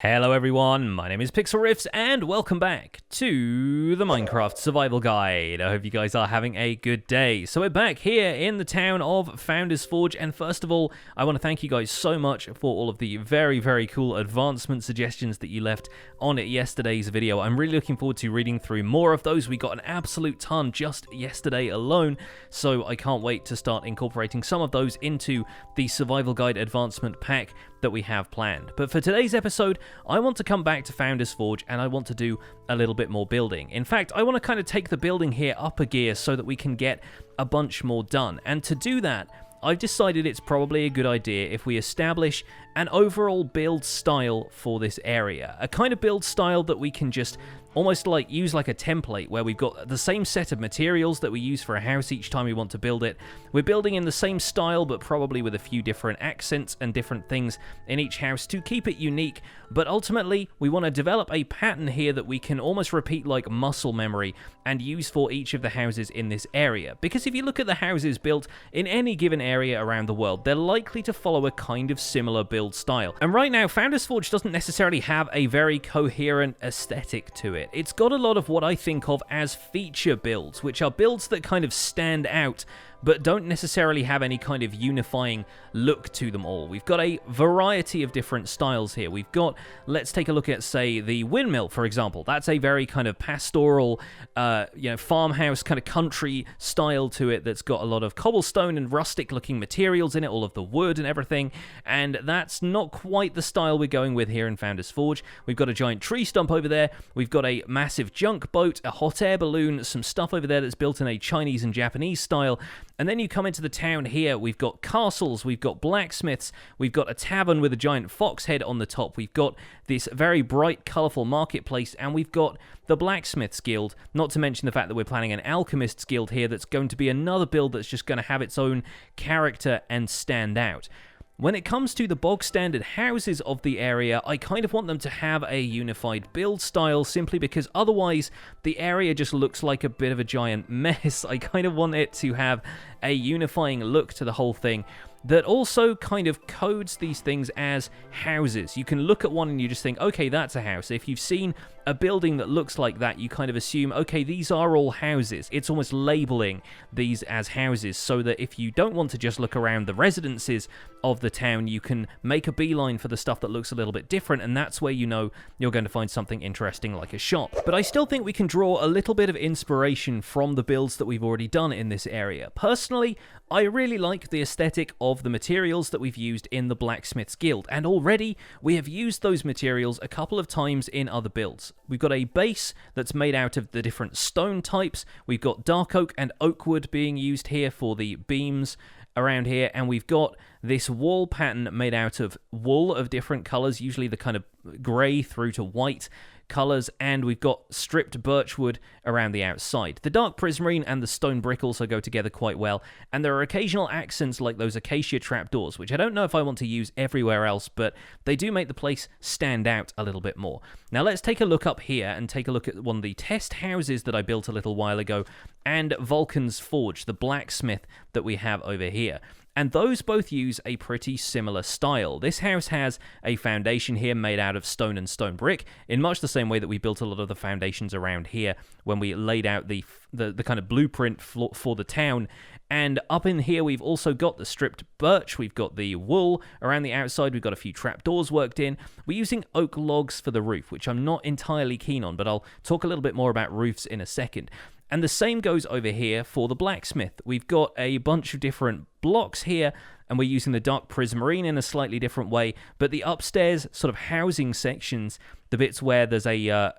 Hello everyone, my name is Pixlriffs and welcome back to the Minecraft Survival Guide. I hope you guys are having a good day. So we're back here in the town of Founders Forge, and first of all, I want to thank you guys so much for all of the very cool advancement suggestions that you left on yesterday's video. I'm really looking forward to reading through more of those. We got an absolute ton just yesterday alone, so I can't wait to start incorporating some of those into the Survival Guide advancement pack that we have planned. But for today's episode, I want to come back to Founders Forge and I want to do a little bit more building. In fact, I want to kind of take the building here up a gear so that we can get a bunch more done. And to do that, I've decided it's probably a good idea if we establish an overall build style for this area. A kind of build style that we can just almost like use like a template where we've got the same set of materials that we use for a house each time we want to build it. We're building in the same style but probably with a few different accents and different things in each house to keep it unique, but ultimately we want to develop a pattern here that we can almost repeat like muscle memory and use for each of the houses in this area. Because if you look at the houses built in any given area around the world, they're likely to follow a kind of similar build style. And right now, Founders Forge doesn't necessarily have a very coherent aesthetic to it. It's got a lot of what I think of as feature builds, which are builds that kind of stand out but don't necessarily have any kind of unifying look to them all. We've got a variety of different styles here. We've got, let's take a look at, say, the windmill, for example. That's a very kind of pastoral, farmhouse kind of country style to it that's got a lot of cobblestone and rustic-looking materials in it, all of the wood and everything, and that's not quite the style we're going with here in Founders Forge. We've got a giant tree stump over there. We've got a massive junk boat, a hot air balloon, some stuff over there that's built in a Chinese and Japanese style. And then you come into the town here, we've got castles, we've got blacksmiths, we've got a tavern with a giant fox head on the top, we've got this very bright, colourful marketplace, and we've got the Blacksmiths Guild, not to mention the fact that we're planning an Alchemists Guild here that's going to be another build that's just going to have its own character and stand out. When it comes to the bog standard houses of the area, I kind of want them to have a unified build style simply because otherwise the area just looks like a bit of a giant mess. I kind of want it to have a unifying look to the whole thing that also kind of codes these things as houses. You can look at one and you just think, okay, that's a house. If you've seen a building that looks like that, you kind of assume, okay, these are all houses. It's almost labeling these as houses so that if you don't want to just look around the residences of the town, you can make a beeline for the stuff that looks a little bit different, and that's where you know you're going to find something interesting like a shop. But I still think we can draw a little bit of inspiration from the builds that we've already done in this area. Personally, I really like the aesthetic of the materials that we've used in the Blacksmiths Guild, and already we have used those materials a couple of times in other builds. We've got a base that's made out of the different stone types, we've got dark oak and oak wood being used here for the beams around here, and we've got this wall pattern made out of wool of different colours, usually the kind of grey through to white colours, and we've got stripped birchwood around the outside. The dark prismarine and the stone brick also go together quite well, and there are occasional accents like those acacia trapdoors, which I don't know if I want to use everywhere else, but they do make the place stand out a little bit more. Now let's take a look up here and take a look at one of the test houses that I built a little while ago, and Vulcan's Forge, the blacksmith that we have over here. And those both use a pretty similar style. This house has a foundation here made out of stone and stone brick, in much the same way that we built a lot of the foundations around here when we laid out the kind of blueprint for the town. And up in here, we've also got the stripped birch, we've got the wool around the outside, we've got a few trapdoors worked in. We're using oak logs for the roof, which I'm not entirely keen on, but I'll talk a little bit more about roofs in a second. And the same goes over here for the blacksmith. We've got a bunch of different blocks here, and we're using the dark prismarine in a slightly different way, but the upstairs sort of housing sections, the bits where there's a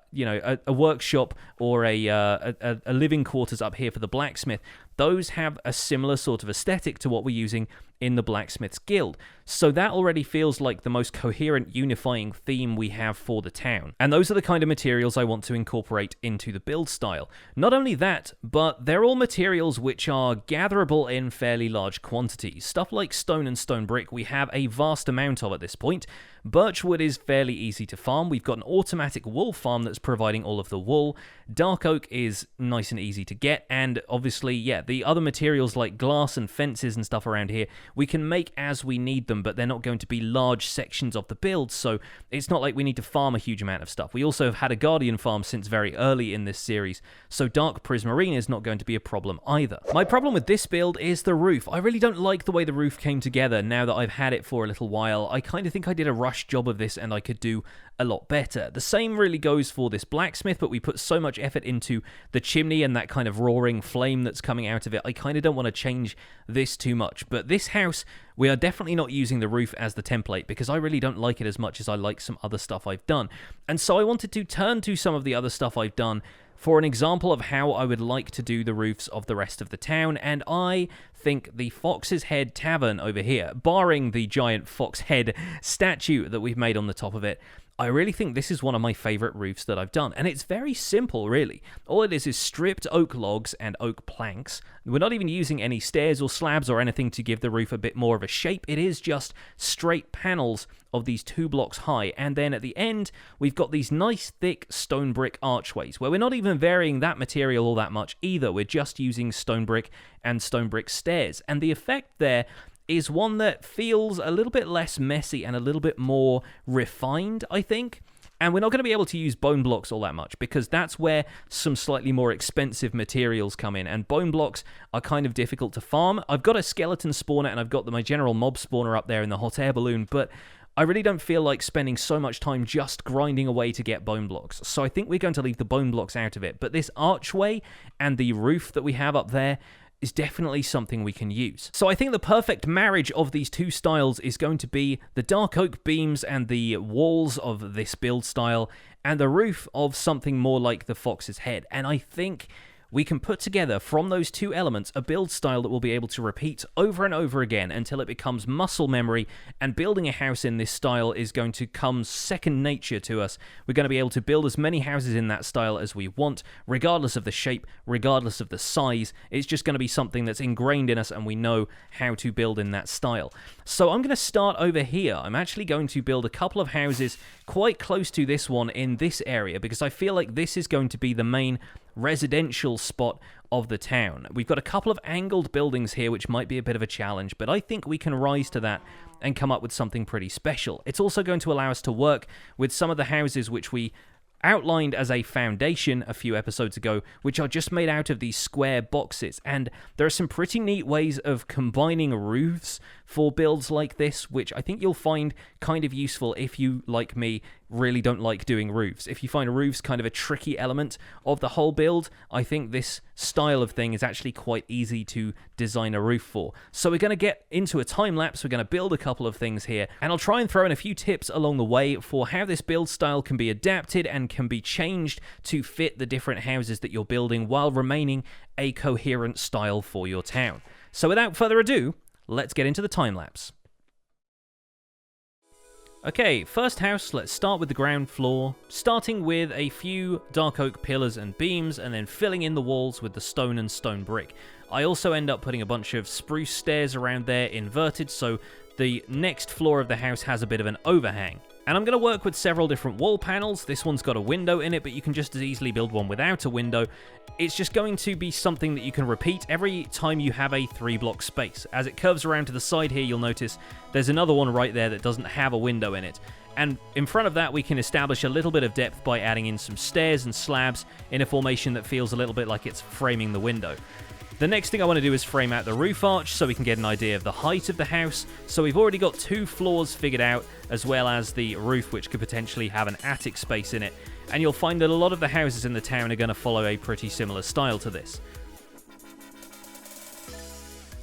workshop or a living quarters up here for the blacksmith, those have a similar sort of aesthetic to what we're using in the Blacksmiths Guild. So that already feels like the most coherent, unifying theme we have for the town. And those are the kind of materials I want to incorporate into the build style. Not only that, but they're all materials which are gatherable in fairly large quantities. Stuff like stone and stone brick we have a vast amount of at this point, Birchwood is fairly easy to farm. We've got an automatic wool farm that's providing all of the wool. Dark oak is nice and easy to get, and obviously, yeah, the other materials like glass and fences and stuff around here, we can make as we need them, but they're not going to be large sections of the build, so it's not like we need to farm a huge amount of stuff. We also have had a guardian farm since very early in this series, so dark prismarine is not going to be a problem either. My problem with this build is the roof. I really don't like the way the roof came together now that I've had it for a little while. I kind of think I did a rush job of this and I could do a lot better. The same really goes for this blacksmith, but we put so much effort into the chimney and that kind of roaring flame that's coming out of it. I kind of don't want to change this too much, but this house, we are definitely not using the roof as the template because I really don't like it as much as I like some other stuff I've done. And so I wanted to turn to some of the other stuff I've done for an example of how I would like to do the roofs of the rest of the town, and I think the Fox's Head Tavern over here, barring the giant fox head statue that we've made on the top of it, I really think this is one of my favourite roofs that I've done, and it's very simple, really. All it is stripped oak logs and oak planks. We're not even using any stairs or slabs or anything to give the roof a bit more of a shape. It is just straight panels of these 2 blocks high, and then at the end, we've got these nice thick stone brick archways, where we're not even varying that material all that much either. We're just using stone brick and stone brick stairs, and the effect there is one that feels a little bit less messy and a little bit more refined, I think. And we're not going to be able to use bone blocks all that much because that's where some slightly more expensive materials come in, and bone blocks are kind of difficult to farm. I've got a skeleton spawner and I've got my general mob spawner up there in the hot air balloon, but I really don't feel like spending so much time just grinding away to get bone blocks. So I think we're going to leave the bone blocks out of it. But this archway and the roof that we have up there is definitely something we can use. So I think the perfect marriage of these two styles is going to be the dark oak beams and the walls of this build style, and the roof of something more like the Fox's Head. And I think we can put together from those two elements a build style that we'll be able to repeat over and over again until it becomes muscle memory, and building a house in this style is going to come second nature to us. We're going to be able to build as many houses in that style as we want, regardless of the shape, regardless of the size. It's just going to be something that's ingrained in us and we know how to build in that style. So I'm going to start over here. I'm actually going to build a couple of houses quite close to this one in this area because I feel like this is going to be the main residential spot of the town. We've got a couple of angled buildings here which might be a bit of a challenge, but I think we can rise to that and come up with something pretty special. It's also going to allow us to work with some of the houses which we outlined as a foundation a few episodes ago, which are just made out of these square boxes, and there are some pretty neat ways of combining roofs for builds like this, which I think you'll find kind of useful if you, like me, really don't like doing roofs. If you find roofs kind of a tricky element of the whole build, I think this style of thing is actually quite easy to design a roof for. So we're going to get into a time lapse, we're going to build a couple of things here, and I'll try and throw in a few tips along the way for how this build style can be adapted and can be changed to fit the different houses that you're building while remaining a coherent style for your town. So without further ado, let's get into the time lapse. Okay, first house, let's start with the ground floor, starting with a few dark oak pillars and beams, and then filling in the walls with the stone and stone brick. I also end up putting a bunch of spruce stairs around there inverted, so the next floor of the house has a bit of an overhang. And I'm going to work with several different wall panels. This one's got a window in it, but you can just as easily build one without a window. It's just going to be something that you can repeat every time you have a 3-block space. As it curves around to the side here, you'll notice there's another one right there that doesn't have a window in it. And in front of that, we can establish a little bit of depth by adding in some stairs and slabs in a formation that feels a little bit like it's framing the window. The next thing I want to do is frame out the roof arch so we can get an idea of the height of the house. So we've already got 2 floors figured out, as well as the roof, which could potentially have an attic space in it. And you'll find that a lot of the houses in the town are going to follow a pretty similar style to this.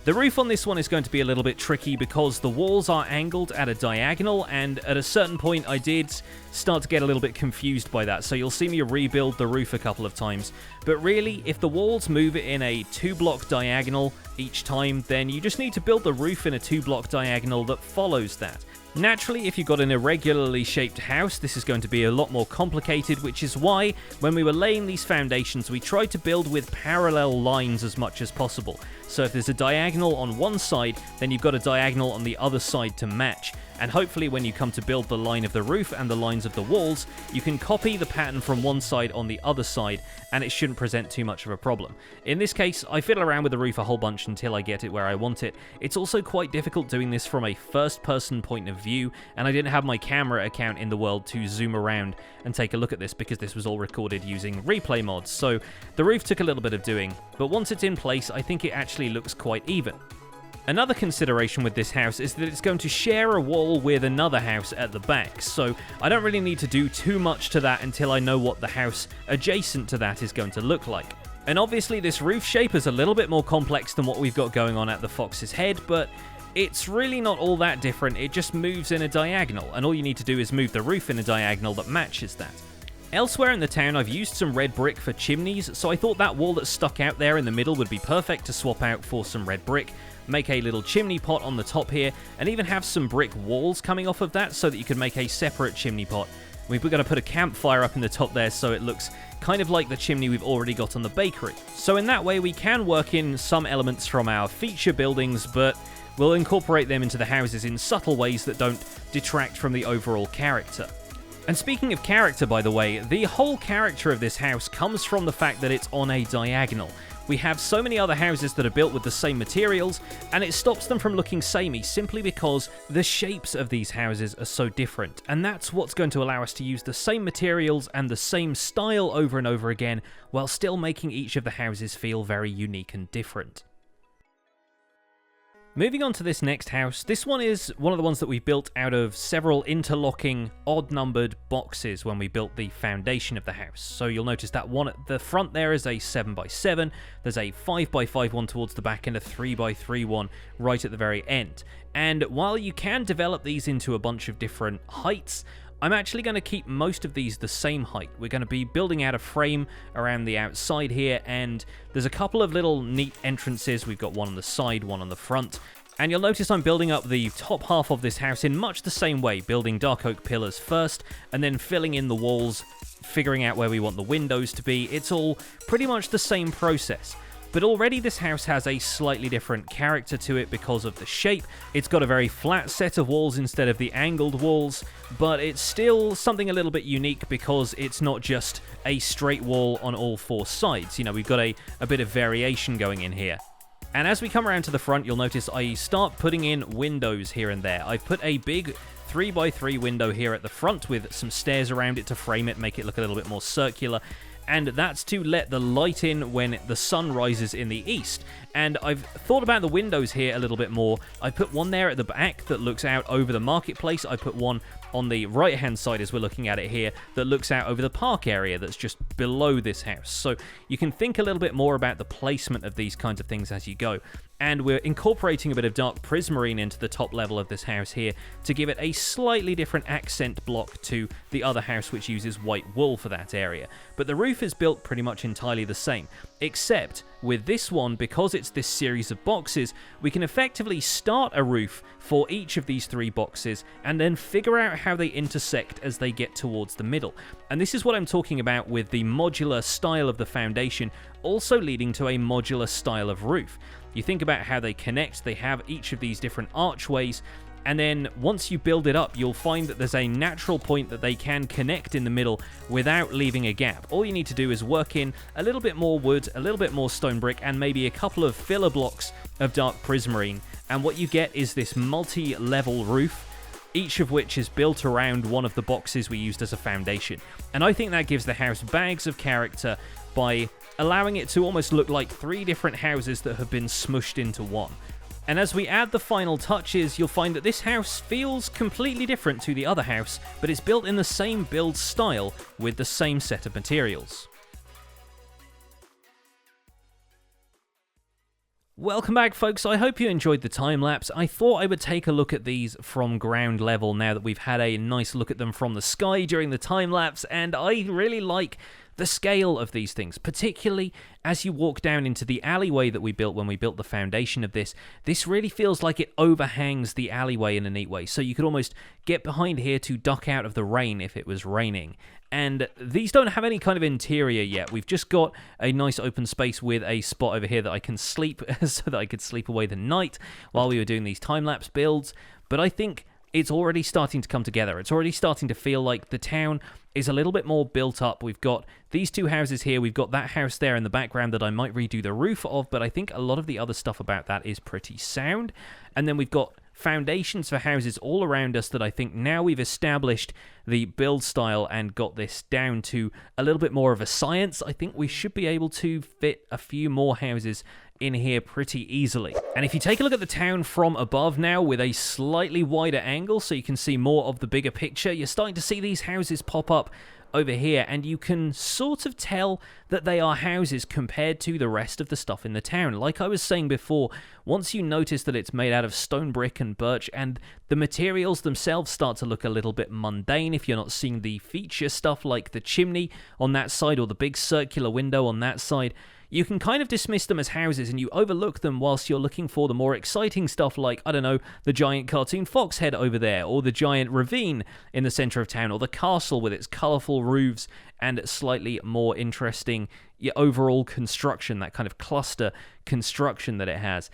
The roof on this one is going to be a little bit tricky because the walls are angled at a diagonal, and at a certain point I did start to get a little bit confused by that, so you'll see me rebuild the roof a couple of times. But really, if the walls move in a 2-block diagonal each time, then you just need to build the roof in a 2-block diagonal that follows that. Naturally, if you've got an irregularly shaped house, this is going to be a lot more complicated, which is why, when we were laying these foundations, we tried to build with parallel lines as much as possible. So if there's a diagonal on one side, then you've got a diagonal on the other side to match. and hopefully when you come to build the line of the roof and the lines of the walls, you can copy the pattern from one side on the other side, and it shouldn't present too much of a problem. In this case, I fiddle around with the roof a whole bunch until I get it where I want it. It's also quite difficult doing this from a first-person point of view, and I didn't have my camera account in the world to zoom around and take a look at this because this was all recorded using replay mods, so the roof took a little bit of doing, but once it's in place, I think it actually looks quite even. Another consideration with this house is that it's going to share a wall with another house at the back, so I don't really need to do too much to that until I know what the house adjacent to that is going to look like. And obviously this roof shape is a little bit more complex than what we've got going on at the Fox's Head, but it's really not all that different. It just moves in a diagonal, and all you need to do is move the roof in a diagonal that matches that. Elsewhere in the town, I've used some red brick for chimneys, so I thought that wall that stuck out there in the middle would be perfect to swap out for some red brick, make a little chimney pot on the top here, and even have some brick walls coming off of that so that you could make a separate chimney pot. We're going to put a campfire up in the top there so it looks kind of like the chimney we've already got on the bakery. So in that way, we can work in some elements from our feature buildings, but we'll incorporate them into the houses in subtle ways that don't detract from the overall character. And speaking of character, by the way, the whole character of this house comes from the fact that it's on a diagonal. We have so many other houses that are built with the same materials, and it stops them from looking samey simply because the shapes of these houses are so different. And that's what's going to allow us to use the same materials and the same style over and over again, while still making each of the houses feel very unique and different. Moving on to this next house, this one is one of the ones that we built out of several interlocking, odd-numbered boxes when we built the foundation of the house. So you'll notice that one at the front there is a 7x7, there's a 5x5 one towards the back, and a 3x3 one right at the very end. And while you can develop these into a bunch of different heights, I'm actually going to keep most of these the same height. We're going to be building out a frame around the outside here, and there's a couple of little neat entrances. We've got one on the side, one on the front. And you'll notice I'm building up the top half of this house in much the same way, building dark oak pillars first, and then filling in the walls, figuring out where we want the windows to be. It's all pretty much the same process. But already this house has a slightly different character to it because of the shape. It's got a very flat set of walls instead of the angled walls, but it's still something a little bit unique because it's not just a straight wall on all four sides. You know, we've got a bit of variation going in here. And as we come around to the front, you'll notice I start putting in windows here and there. I've put a big 3x3 window here at the front with some stairs around it to frame it, make it look a little bit more circular. And that's to let the light in when the sun rises in the east. And I've thought about the windows here a little bit more. I put one there at the back that looks out over the marketplace. I put one on the right-hand side as we're looking at it here that looks out over the park area that's just below this house. So you can think a little bit more about the placement of these kinds of things as you go. And we're incorporating a bit of dark prismarine into the top level of this house here to give it a slightly different accent block to the other house, which uses white wool for that area. But the roof is built pretty much entirely the same, except with this one, because it's this series of boxes, we can effectively start a roof for each of these three boxes and then figure out how they intersect as they get towards the middle. And this is what I'm talking about with the modular style of the foundation, also leading to a modular style of roof. You think about how they connect, they have each of these different archways, and then once you build it up, you'll find that there's a natural point that they can connect in the middle without leaving a gap. All you need to do is work in a little bit more wood, a little bit more stone brick, and maybe a couple of filler blocks of dark prismarine, and what you get is this multi-level roof, each of which is built around one of the boxes we used as a foundation. And I think that gives the house bags of character by allowing it to almost look like three different houses that have been smushed into one. And as we add the final touches, you'll find that this house feels completely different to the other house, but it's built in the same build style with the same set of materials. Welcome back, folks. I hope you enjoyed the time-lapse. I thought I would take a look at these from ground level now that we've had a nice look at them from the sky during the time-lapse, and I really like the scale of these things, particularly as you walk down into the alleyway that we built when we built the foundation of this. This really feels like it overhangs the alleyway in a neat way, so you could almost get behind here to duck out of the rain if it was raining. And these don't have any kind of interior yet. We've just got a nice open space with a spot over here that I can sleep so that I could sleep away the night while we were doing these time-lapse builds. But I think it's already starting to come together. It's already starting to feel like the town is a little bit more built up. We've got these two houses here. We've got that house there in the background that I might redo the roof of, but I think a lot of the other stuff about that is pretty sound. And then we've got foundations for houses all around us that I think now we've established the build style and got this down to a little bit more of a science. I think we should be able to fit a few more houses in here pretty easily. And if you take a look at the town from above now with a slightly wider angle so you can see more of the bigger picture, you're starting to see these houses pop up over here, and you can sort of tell that they are houses compared to the rest of the stuff in the town. Like I was saying before, once you notice that it's made out of stone brick and birch, and the materials themselves start to look a little bit mundane if you're not seeing the feature stuff like the chimney on that side or the big circular window on that side, you can kind of dismiss them as houses and you overlook them whilst you're looking for the more exciting stuff like, I don't know, the giant cartoon fox head over there, or the giant ravine in the centre of town, or the castle with its colourful roofs and slightly more interesting overall construction, that kind of cluster construction that it has.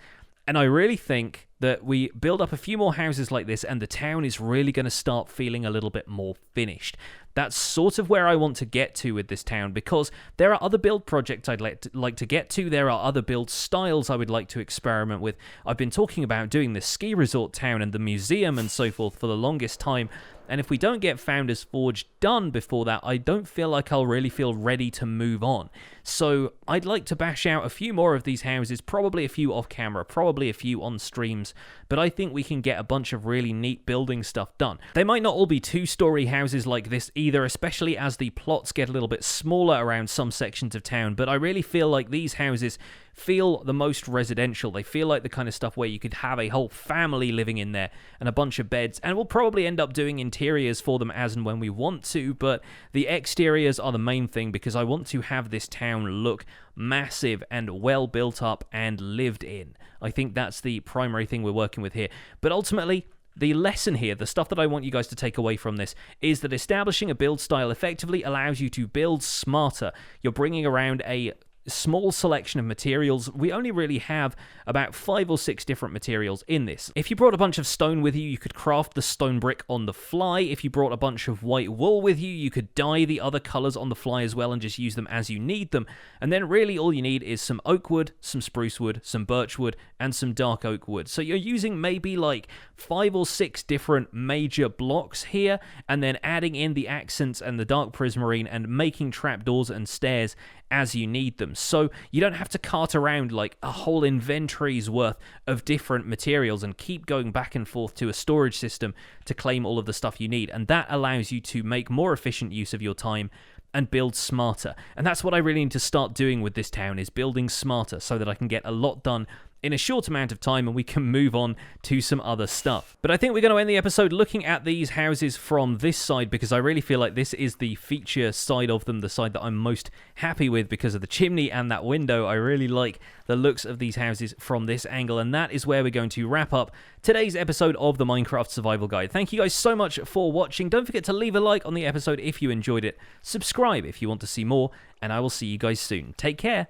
And I really think that we build up a few more houses like this and the town is really going to start feeling a little bit more finished. That's sort of where I want to get to with this town, because there are other build projects I'd like to get to. There are other build styles I would like to experiment with. I've been talking about doing the ski resort town and the museum and so forth for the longest time. And if we don't get Founders Forge done before that, I don't feel like I'll really feel ready to move on. So I'd like to bash out a few more of these houses, probably a few off camera, probably a few on streams, but I think we can get a bunch of really neat building stuff done. They might not all be two-story houses like this either, especially as the plots get a little bit smaller around some sections of town, but I really feel like these houses feel the most residential. They feel like the kind of stuff where you could have a whole family living in there and a bunch of beds, and we'll probably end up doing interiors for them as and when we want to, but the exteriors are the main thing because I want to have this town look massive and well built up and lived in. I think that's the primary thing we're working with here. But ultimately, the lesson here, the stuff that I want you guys to take away from this, is that establishing a build style effectively allows you to build smarter. You're bringing around a small selection of materials. We only really have about 5 or 6 different materials in this. If you brought a bunch of stone with you, you could craft the stone brick on the fly. If you brought a bunch of white wool with you, you could dye the other colors on the fly as well and just use them as you need them. And then really all you need is some oak wood, some spruce wood, some birch wood, and some dark oak wood. So you're using maybe like 5 or 6 different major blocks here, and then adding in the accents and the dark prismarine and making trapdoors and stairs as you need them. So you don't have to cart around like a whole inventory's worth of different materials and keep going back and forth to a storage system to claim all of the stuff you need. And that allows you to make more efficient use of your time and build smarter. And that's what I really need to start doing with this town, is building smarter so that I can get a lot done in a short amount of time and we can move on to some other stuff. But I think we're going to end the episode looking at these houses from this side because I really feel like this is the feature side of them, the side that I'm most happy with because of the chimney and that window. I really like the looks of these houses from this angle, and that is where we're going to wrap up today's episode of the Minecraft Survival Guide. Thank you guys so much for watching. Don't forget to leave a like on the episode if you enjoyed it. Subscribe if you want to see more, and I will see you guys soon. Take care.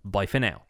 Bye for now.